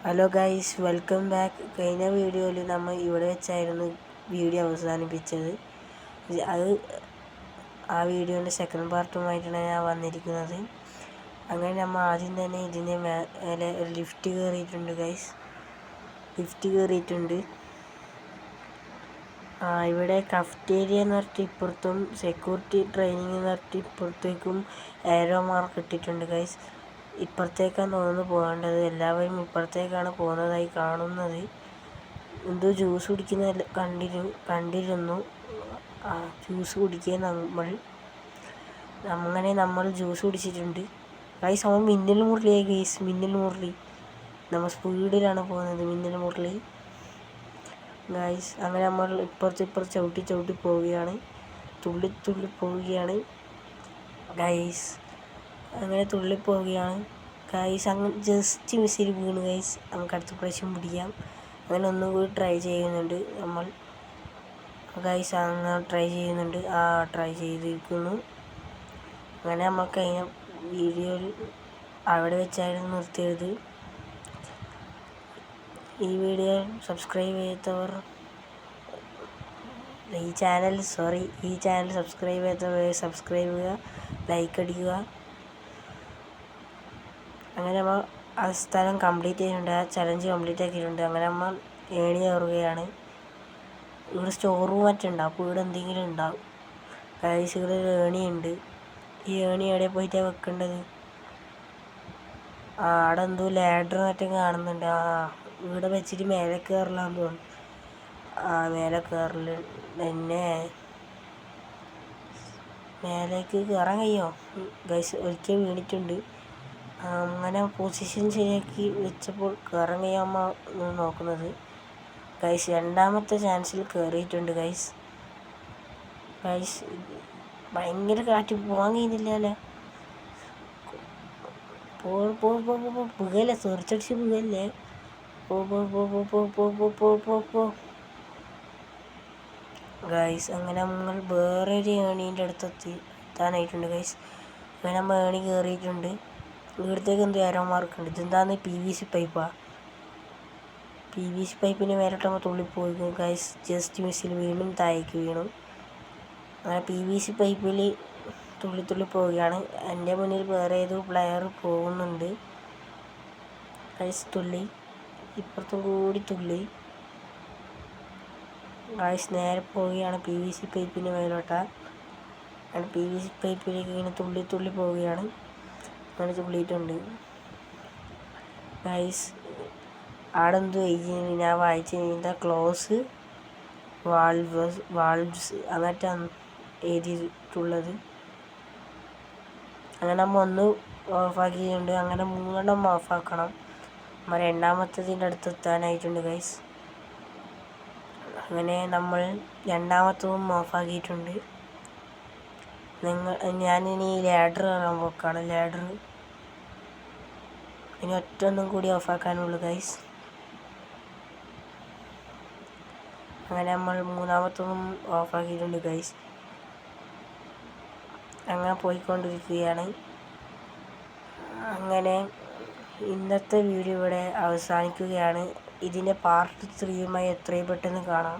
Hello guys, welcome back. കഴിഞ്ഞ വീഡിയോയിൽ നമ്മൾ ഇവിടെ വെച്ചായിരുന്നു വീഡിയോ അവസാനിപ്പിച്ചത്. ആ വീഡിയോൻ്റെ സെക്കൻഡ് പാർട്ടുമായിട്ടാണ് ഞാൻ വന്നിരിക്കുന്നത്. അങ്ങനെ നമ്മൾ ആദ്യം തന്നെ ഇതിൻ്റെ മേലെ ഒരു ലിഫ്റ്റ് കയറിയിട്ടുണ്ട് ഗൈസ്. ഇവിടെ കഫ്റ്റേരിയ എന്ന് പറഞ്ഞിട്ട് ഇപ്പുറത്തും സെക്യൂരിറ്റി ട്രെയിനിങ് എന്ന് പറഞ്ഞിട്ട് ഇപ്പുറത്തേക്കും ഏരോ മാർക്ക് ഇട്ടിട്ടുണ്ട് ഗൈസ്. ഇപ്പുറത്തേക്കാണ് തോന്നുന്നു പോകേണ്ടത്. എല്ലാവരും ഇപ്പുറത്തേക്കാണ് പോകുന്നതായി കാണുന്നത്. എന്തോ ജ്യൂസ് കുടിക്കുന്ന കണ്ടിരുന്നു. ജ്യൂസ് കുടിക്കുക നമ്മൾ ജ്യൂസ് കുടിച്ചിട്ടുണ്ട് ഗൈസ്. അവൻ മിന്നൽ മുരളിയായി ഗൈസ്. മിന്നൽ മുരളി നമ്മൾ സ്പീഡിലാണ് പോകുന്നത്. മിന്നൽ മുരളി ഗൈസ്. അങ്ങനെ നമ്മൾ ഇപ്പുറത്ത് ചവിട്ടി പോവുകയാണ്. തുള്ളി പോവുകയാണ് ഗൈസ്. അങ്ങനെ തുള്ളിപ്പോവുകയാണ് ഗൈസ്. അങ്ങനെ ജസ്റ്റ് മിസ്സിൽ വീണ് ഗൈസ്. നമുക്ക് അടുത്ത പ്രാവശ്യം പിടിക്കാം. അങ്ങനെ ഒന്നും കൂടി ട്രൈ ചെയ്യുന്നുണ്ട് നമ്മൾ ഗൈസ്. അങ്ങനെ ട്രൈ ചെയ്തിരിക്കുന്നു. അങ്ങനെ നമ്മൾ കഴിഞ്ഞ വീഡിയോയിൽ അവിടെ വെച്ചായിരുന്നു നിർത്തിയത്. ഈ വീഡിയോ സബ്സ്ക്രൈബ് ചെയ്യാത്തവർ ഈ ചാനൽ സബ്സ്ക്രൈബ് ചെയ്യാത്തവർ സബ്സ്ക്രൈബ് ചെയ്യുക, ലൈക്ക് അടിക്കുക. അങ്ങനെ നമ്മൾ ആ സ്ഥലം കംപ്ലീറ്റ് ചെയ്തിട്ടുണ്ട്. ആ ചലഞ്ച് കംപ്ലീറ്റ് ആക്കിയിട്ടുണ്ട്. അങ്ങനെ നമ്മൾ ഏണി കയറുകയാണ്. ഇവിടെ സ്റ്റോർ റൂം മറ്റുണ്ടാവും. അപ്പോൾ ഇവിടെ എന്തെങ്കിലും ഉണ്ടാവും ഗൈസ്. ഇവിടെ ഒരു ഏണിയുണ്ട്. ഈ ഏണി എവിടെ പോയിട്ടാണ് വെക്കേണ്ടത്? അവിടെ എന്തോ ലാഡർ മറ്റും കാണുന്നുണ്ട്. ഇവിടെ വെച്ചിട്ട് മേലെ കയറലാന്ന് തോന്നുന്നു. മേലെ കയറൽ തന്നെ. മേലേക്ക് കയറാൻ കഴിയുമോ ഗൈസ്? ഒരിക്കൽ വീണിട്ടുണ്ട്. അങ്ങനെ പൊസിഷൻ ശരിയാക്കി വെച്ചപ്പോൾ കയറാൻ കഴിയാമോ നോക്കുന്നത് ഗൈസ്. രണ്ടാമത്തെ ചാൻസിൽ കയറിയിട്ടുണ്ട് ഗൈസ്. ഭയങ്കര കാറ്റ്, പോകാൻ കഴിയുന്നില്ലല്ലോ. പുകയല്ലേ, തെറിച്ചടിച്ച് പുകയല്ലേ. പോ ഗൈസ്. അങ്ങനെ നമ്മൾ വേറൊരു ഏണീൻ്റെ എത്താനായിട്ടുണ്ട് ഗൈസ്. അങ്ങനെ നമ്മൾ ഏണി കയറിയിട്ടുണ്ട്. ഇവിടത്തേക്ക് എന്തോ ആരോ മാർക്കുണ്ട്. ഇതെന്താന്ന് PVC പൈപ്പാണ്. PVC പൈപ്പിന് മേലോട്ടാകുമ്പോൾ തുള്ളിപ്പോയി ഗൈസ്. ജസ്റ്റ് മിസ്സിൽ വീണ്ടും താഴേക്ക് വീണു. അങ്ങനെ PVC പൈപ്പിൽ തുള്ളി പോവുകയാണ്. എൻ്റെ മുന്നിൽ വേറെ ഏതോ പ്ലെയർ പോകുന്നുണ്ട് ഗൈസ്. ഇപ്പുറത്തും കൂടി ഗൈസ്. നേരെ പോവുകയാണ് PVC പൈപ്പിന് മേലോട്ടാണ്. അങ്ങനെ PVC പൈപ്പിലേക്ക് ഇങ്ങനെ തുള്ളി പോവുകയാണ്. അങ്ങനെ തുള്ളിയിട്ടുണ്ട് ഗൈസ്. അവിടെ എന്തോ ഞാൻ വായിച്ച ക്ലോസ് വാൾവ്സ് അങ്ങനറ്റാണ് എഴുതിയിട്ടുള്ളത്. അങ്ങനെ നമ്മൾ ഒന്ന് ഓഫാക്കിയിട്ടുണ്ട്. അങ്ങനെ 3 ഓഫാക്കണം. നമ്മൾ രണ്ടാമത്തതിൻ്റെ അടുത്ത് എത്താനായിട്ടുണ്ട് ഗൈസ്. അങ്ങനെ നമ്മൾ രണ്ടാമത്തതും ഓഫാക്കിയിട്ടുണ്ട്. ഞാനിനി ലാഡർ കാണാൻ പോക്കാണ്. ഇനി ഒറ്റൊന്നും കൂടി ഓഫാക്കാനുള്ളൂ ഗൈസ്. അങ്ങനെ നമ്മൾ മൂന്നാമത്തതും ഓഫാക്കിയിട്ടുണ്ട് ഗൈസ്. അങ്ങനെ പോയിക്കൊണ്ടിരിക്കുകയാണ്. അങ്ങനെ ഇന്നത്തെ വീഡിയോ ഇവിടെ അവസാനിക്കുകയാണ്. ഇതിൻ്റെ പാർട്ട് 3യുമായി എത്രയും പെട്ടെന്ന് കാണാം.